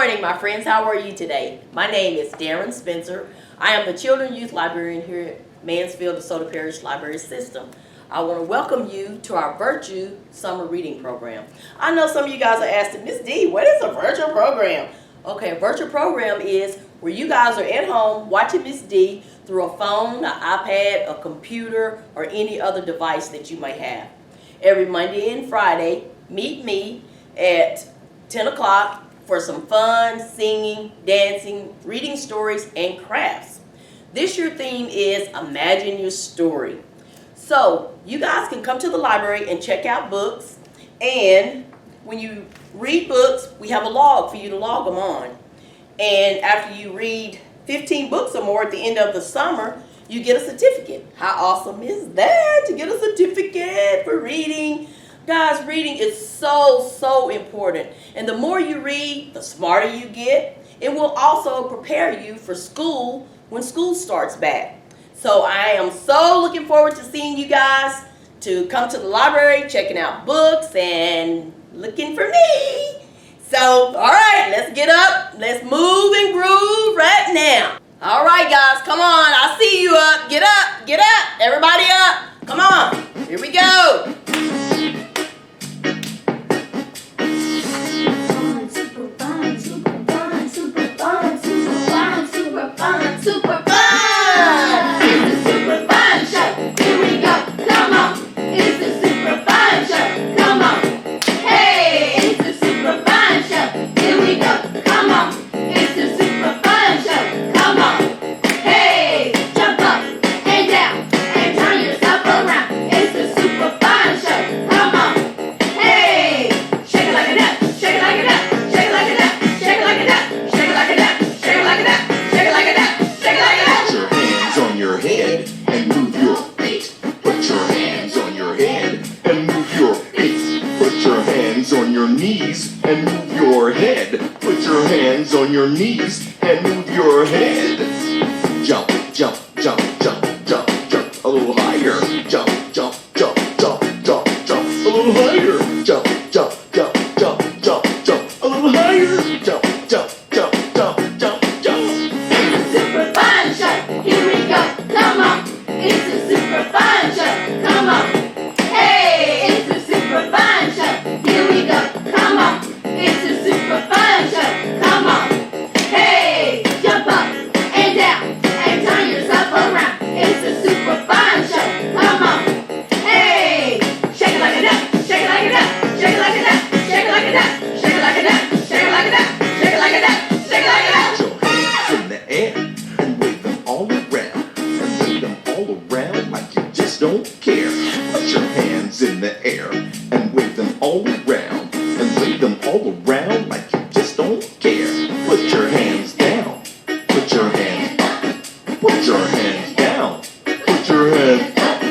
morning, my friends. How are you today? My name is Darren Spencer. I am the Children Youth Librarian here at Mansfield DeSoto Parish Library System. I want to welcome you to our Virtue Summer Reading Program. I know some of you guys are asking, Miss D, what is a virtual program? Okay, a virtual program is where you guys are at home watching Miss D through a phone, an iPad, a computer, or any other device that you may have. Every Monday and Friday, meet me at 10 o'clock for some fun, singing, dancing, reading stories, and crafts. This year's theme is Imagine Your Story. So you guys can come to the library and check out books, and when you read books, we have a log for you to log them on. And after you read 15 books or more at the end of the summer, you get a certificate. How awesome is that, to get a certificate for reading? Guys, reading is so important. And the more you read, the smarter you get. It will also prepare you for school when school starts back. So I am so looking forward to seeing you guys to come to the library, checking out books, and looking for me. So, all right, let's get up. Let's move and groove right now. All right, guys, come on. I see you up. Get up, get up. Everybody up. Come on. Here we go. On your knees and move your head. Put your hands on your knees and move your head. Jump, jump, jump, jump, jump, jump. A little higher. Jump, jump, jump, jump, jump, jump. A little higher. Jump, jump, jump, jump, jump, jump. A little higher. Jump, jump, jump, jump, jump, jump. It's a super fun show. Here we go. Come on. It's a super fun show. Come on. Hey, it's a super fun show. Here we go. Come on. It's a super fun show. Come on. Hey, jump up and down and turn yourself around. It's a super fun show. Come on. Hey, shake it like a duck. Shake it like a duck. Shake it like a duck. Shake it like a duck. Shake it like a duck. Shake it like a duck. Shake it like a duck. Shake it like a duck. Put your hands in the air and wave them all around. And wave them all around like you just don't care. Put your hands in the air and wave them all around. And wave them all around like you just don't care. Put your hands down. Put your hands up. Put your hands down. Put your hands up.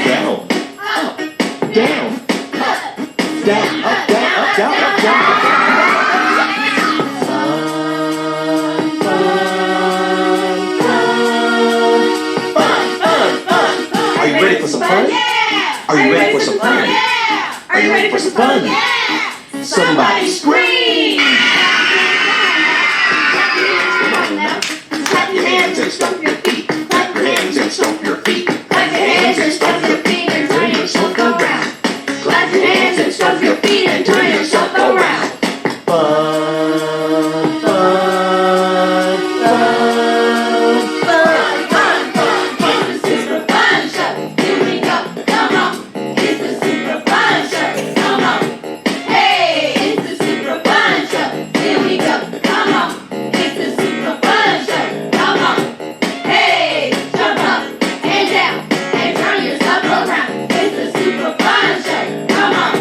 Down. Up. Down. Up. Down. Up. Down. Up. Down. Up. Down. Are you ready for some fun? Yeah! Are you ready for some fun? Yeah! Are you ready for some fun? Yeah! Somebody scream! Clap your hands and stomp your feet. Clap your hands and stomp your feet. Clap your hands and stomp your feet and turn yourself around. Clap your hands and stomp your feet and turn yourself around. Fun, fun, fun, fun. It's a super fun show. Here we go. Come on. It's a super fun show. Come on. Hey, it's a super fun show. Here we go. Come on. It's a super fun show. Come on. Hey, jump up and down and turn yourself around. It's a super fun show. Come on.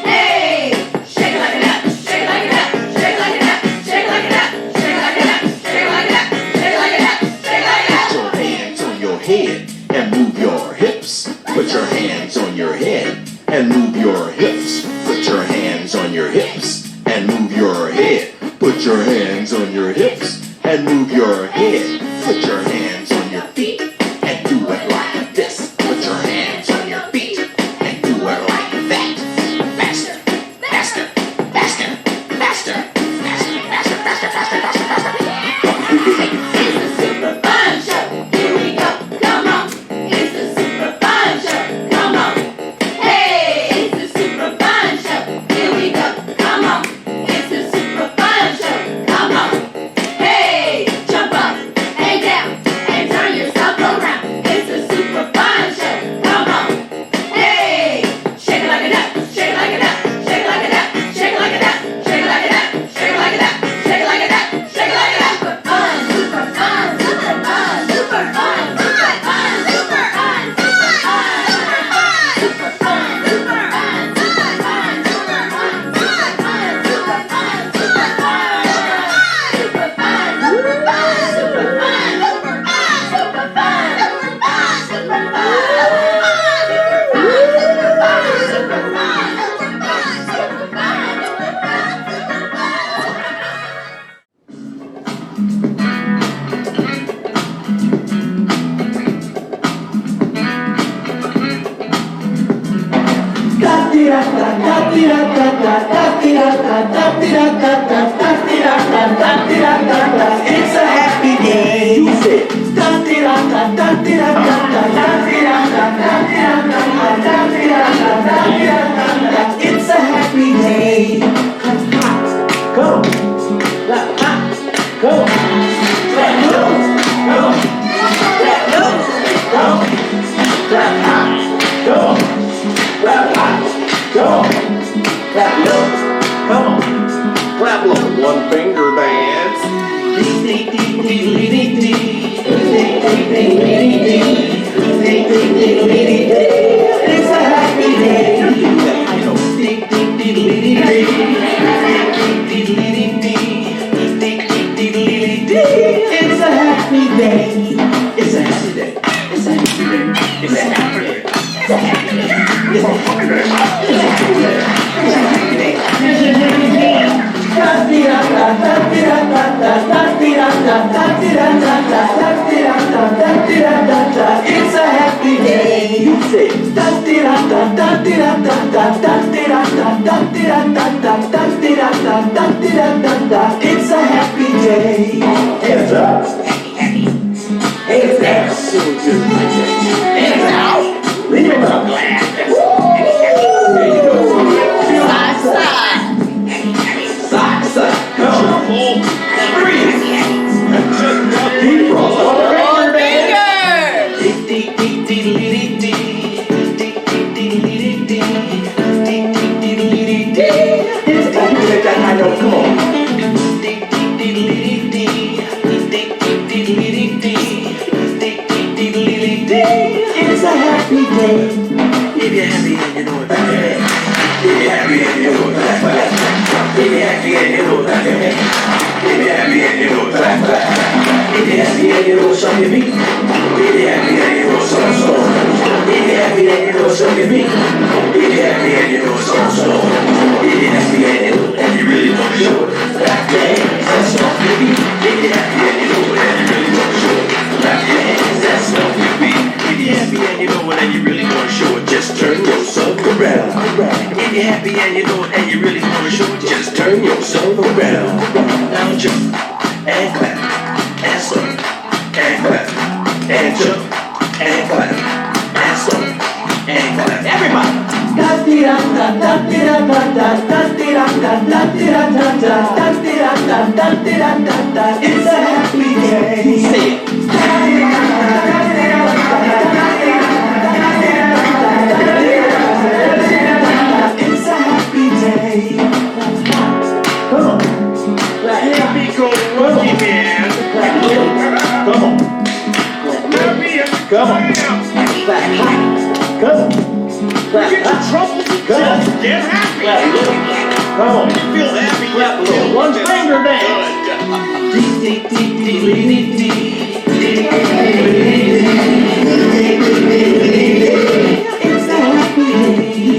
Hey, shake it like a duck. Shake it like a duck. Shake it like a duck. Shake it like a duck. Shake it like a duck. Shake it like a duck. Shake it like a duck. Shake it like a duck. Put your hands on your head and move your hips. Put your hands on your head and move your hips. Put your hands on your hips and move your head. Put your hands on your hips and move your head. Put your hands on your feet and do it like this. Put your hands on your feet and do it like that. Faster, faster, faster, faster, faster, faster. It's a happy day. You said. It's a happy day. Come on. Come on. Clap low. Come on. Clap low. Come on. Clap high. Come on. Clap high. Come on. Clap low. Come on. Clap low. One finger dance. It's a happy day. It's a happy day. It's a happy day. It's a happy day. It's a happy day. It's a happy day. It's a happy day. It's a happy day. It's a happy day. It's a happy day. You say. It's a happy day. Hands up. Hands down. Hands out. Leave them up. There you go. Side, side. Side to side. Come on. Breathe. Deep cross. One finger. I know. Come on. It's a happy day. If you're happy and you know it, clap your hands. If you're happy and you know it, clap, clap. If you're happy and you know it, clap your hands. If you're happy and you know it, clap, clap. If you're happy and you know it, stomp your feet. If you're happy and you know it, stomp, stomp. If you're happy and you know it, stomp your feet. If you're happy and you know it, stomp, stomp. If you're happy and you know it, and you really want to show it, clap your hands and stomp your feet. If you're happy and you know it, and you really want to show it, clap your hands and stomp your feet. If you're happy and you know it, and you really want to show it, just turn yourself around. If you're happy and you know it, and you really want to show it, just turn yourself around. Now jump and clap and stomp and clap and jump and clap and stomp and clap. Everybody. It's a happy day. Say it. It's a happy day. Come on. Happy go rookie man. Come on. Come on. Come on. Get your trouble. Come on. Get happy. Come on. Feel happy. Clap a little. One finger down. It's a happy day. It's a happy day.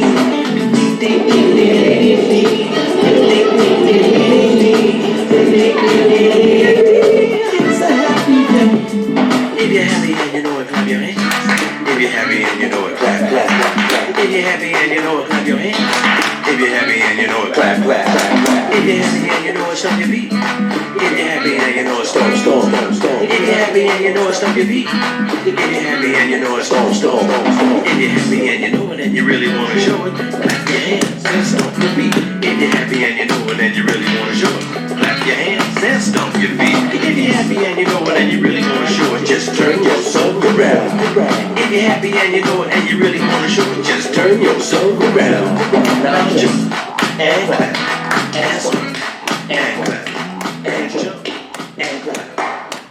If you're happy and you know it, clap your hands. If you're happy and you know it, clap, clap, clap. If you're happy and you know it, clap your hands. If you're happy and you know it, clap, clap, clap. If you're happy and you know it, stomp your feet. If you're happy and you know it, stomp, stomp, stomp. If you're happy and you know it, stomp your feet. If you're happy and you know it, stomp, stomp, stomp. If you're happy and you know it and you really want to show it, clap your hands and stomp your feet. If you're happy and you know it and you really want to show it, clap your hands and stomp your feet. If you're happy and you know it and you really want to show it, just turn yourself around. If you're happy and you know it and you really want to show it, just turn yourself around. Now jump and clap and stomp and clap and jump and clap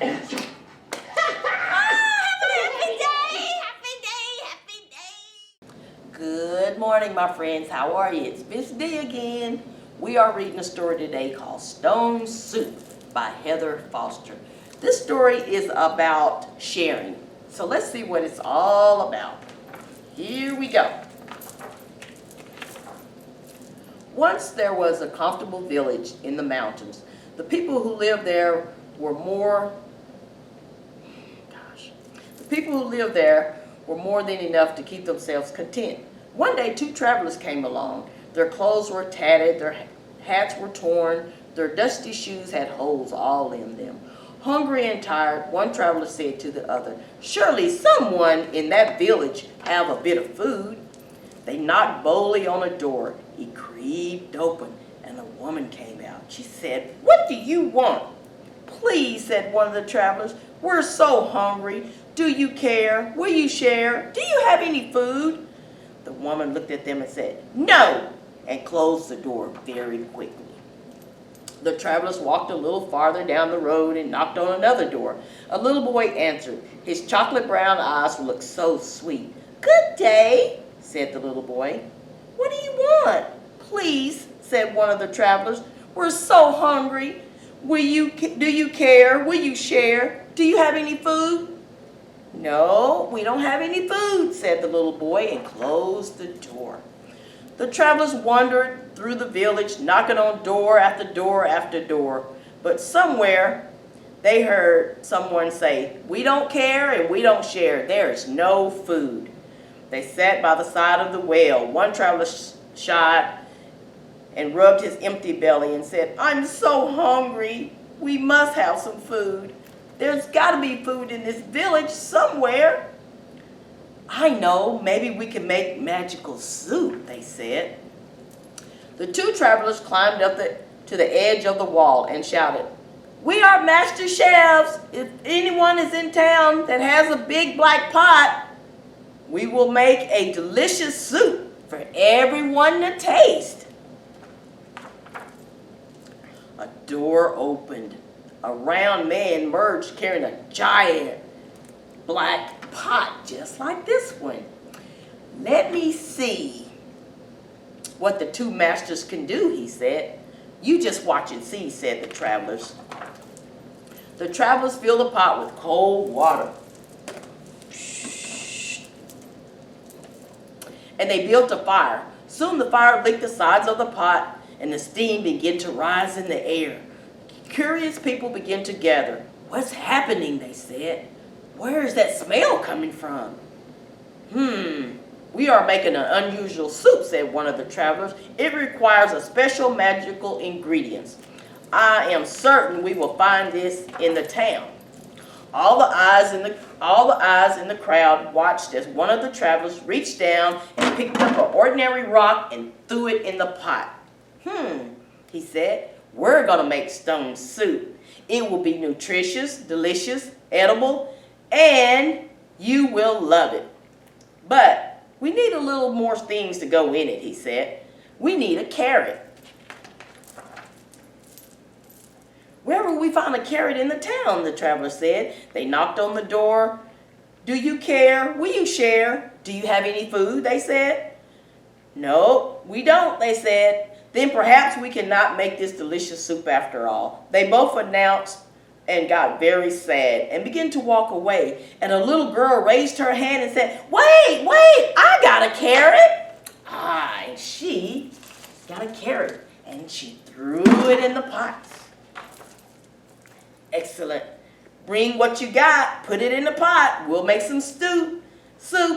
and jump. Good morning, my friends. How are you? It's Miss D again. We are reading a story today called Stone Soup by Heather Foster. This story is about sharing. So let's see what it's all about. Here we go. Once there was a comfortable village in the mountains. The people who lived there were more than enough to keep themselves content. One day, two travelers came along. Their clothes were tattered, their hats were torn, their dusty shoes had holes all in them. Hungry and tired, one traveler said to the other, "Surely someone in that village have a bit of food." They knocked boldly on a door. It creaked open, and a woman came out. She said, "What do you want?" "Please," said one of the travelers, "we're so hungry. Do you care? Will you share? Do you have any food?" The woman looked at them and said, "No," and closed the door very quickly. The travelers walked a little farther down the road and knocked on another door. A little boy answered. His chocolate brown eyes looked so sweet. "Good day," said the little boy. "What do you want?" "Please," said one of the travelers, "we're so hungry. Do you care? Will you share? Do you have any food?" "No, we don't have any food," said the little boy and closed the door. The travelers wandered through the village, knocking on door after door after door. But somewhere they heard someone say, "We don't care and we don't share. There is no food." They sat by the side of the well. One traveler shied and rubbed his empty belly and said, "I'm so hungry. We must have some food. There's got to be food in this village somewhere." "I know, maybe we can make magical soup," they said. The two travelers climbed up to the edge of the wall and shouted, "We are master chefs. If anyone is in town that has a big black pot, we will make a delicious soup for everyone to taste." A door opened. A round man emerged carrying a giant black pot just like this one. "Let me see what the two masters can do," he said. "You just watch and see," said the travelers. The travelers filled the pot with cold water. And they built a fire. Soon the fire licked the sides of the pot, and the steam began to rise in the air. Curious people began to gather. "What's happening?" they said. "Where is that smell coming from?" "We are making an unusual soup," said one of the travelers. "It requires a special magical ingredients. I am certain we will find this in the town." All the eyes in the crowd watched as one of the travelers reached down and picked up an ordinary rock and threw it in the pot. He said, "We're going to make stone soup. It will be nutritious, delicious, edible, and you will love it. But we need a little more things to go in it," he said. "We need a carrot." "Where will we find a carrot in the town?" the traveler said. They knocked on the door. "Do you care? Will you share? Do you have any food?" they said. "No, we don't," they said. "Then perhaps we cannot make this delicious soup after all." They both announced and got very sad and began to walk away. And a little girl raised her hand and said, Wait, I got a carrot." And she got a carrot and she threw it in the pot. "Excellent. Bring what you got, put it in the pot. We'll make some soup.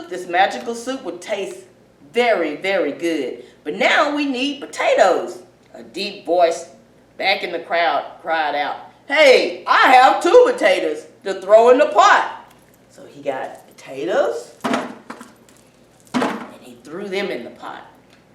This magical soup will taste very, very good. But now we need potatoes." A deep voice back in the crowd cried out, "Hey, I have 2 potatoes to throw in the pot." So he got potatoes and he threw them in the pot.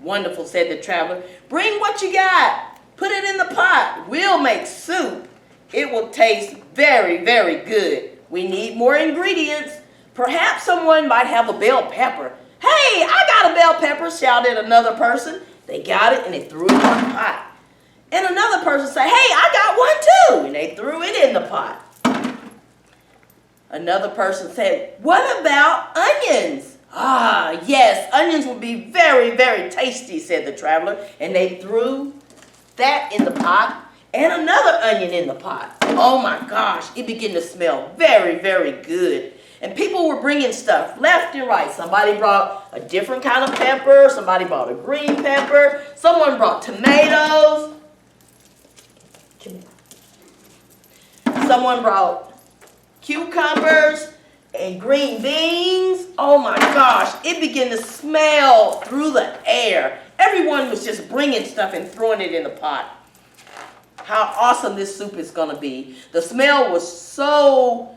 "Wonderful," said the traveler. "Bring what you got. Put it in the pot. We'll make soup. It will taste very, very good. We need more ingredients. Perhaps someone might have a bell pepper." "Hey, I got a bell pepper," shouted another person. They got it and they threw it in the pot. And another person said, "Hey, I got one too," and they threw it in the pot. Another person said, "What about onions?" Yes, onions would be very, very tasty," said the traveler. And they threw that in the pot and another onion in the pot. Oh my gosh, it began to smell very, very good. And people were bringing stuff left and right. Somebody brought a different kind of pepper. Somebody brought a green pepper. Someone brought tomatoes. Someone brought cucumbers and green beans. Oh my gosh, it began to smell through the air. Everyone was just bringing stuff and throwing it in the pot. How awesome this soup is going to be. The smell was so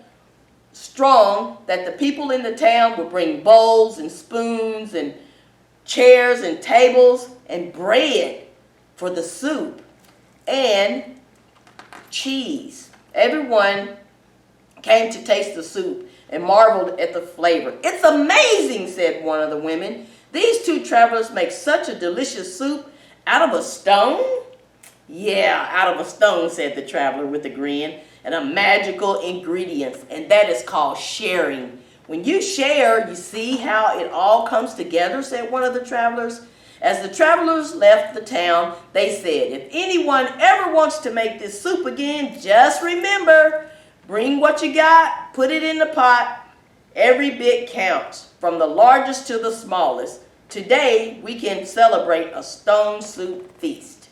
strong that the people in the town would bring bowls and spoons and chairs and tables and bread for the soup and cheese. Everyone came to taste the soup and marveled at the flavor. "It's amazing," said one of the women. "These two travelers make such a delicious soup out of a stone?" "Yeah, out of a stone," said the traveler with a grin, "and a magical ingredient, and that is called sharing. When you share, you see how it all comes together," said one of the travelers. As the travelers left the town, they said, "If anyone ever wants to make this soup again, just remember, bring what you got, put it in the pot. Every bit counts, from the largest to the smallest. Today, we can celebrate a stone soup feast."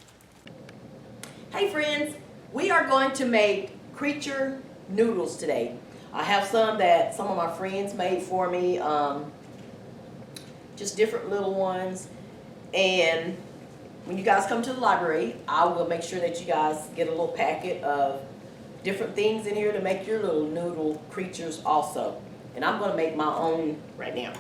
Hey friends, we are going to make creature noodles today. I have some that some of my friends made for me, just different little ones. And when you guys come to the library, I will make sure that you guys get a little packet of different things in here to make your little noodle creatures also. And I'm going to make my own right now.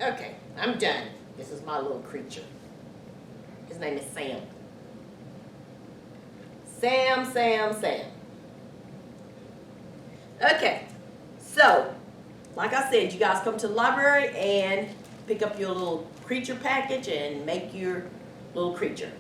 Okay, I'm done. This is my little creature. His name is Sam. Sam. Okay, so, like I said, you guys come to the library and pick up your little creature package and make your little creature.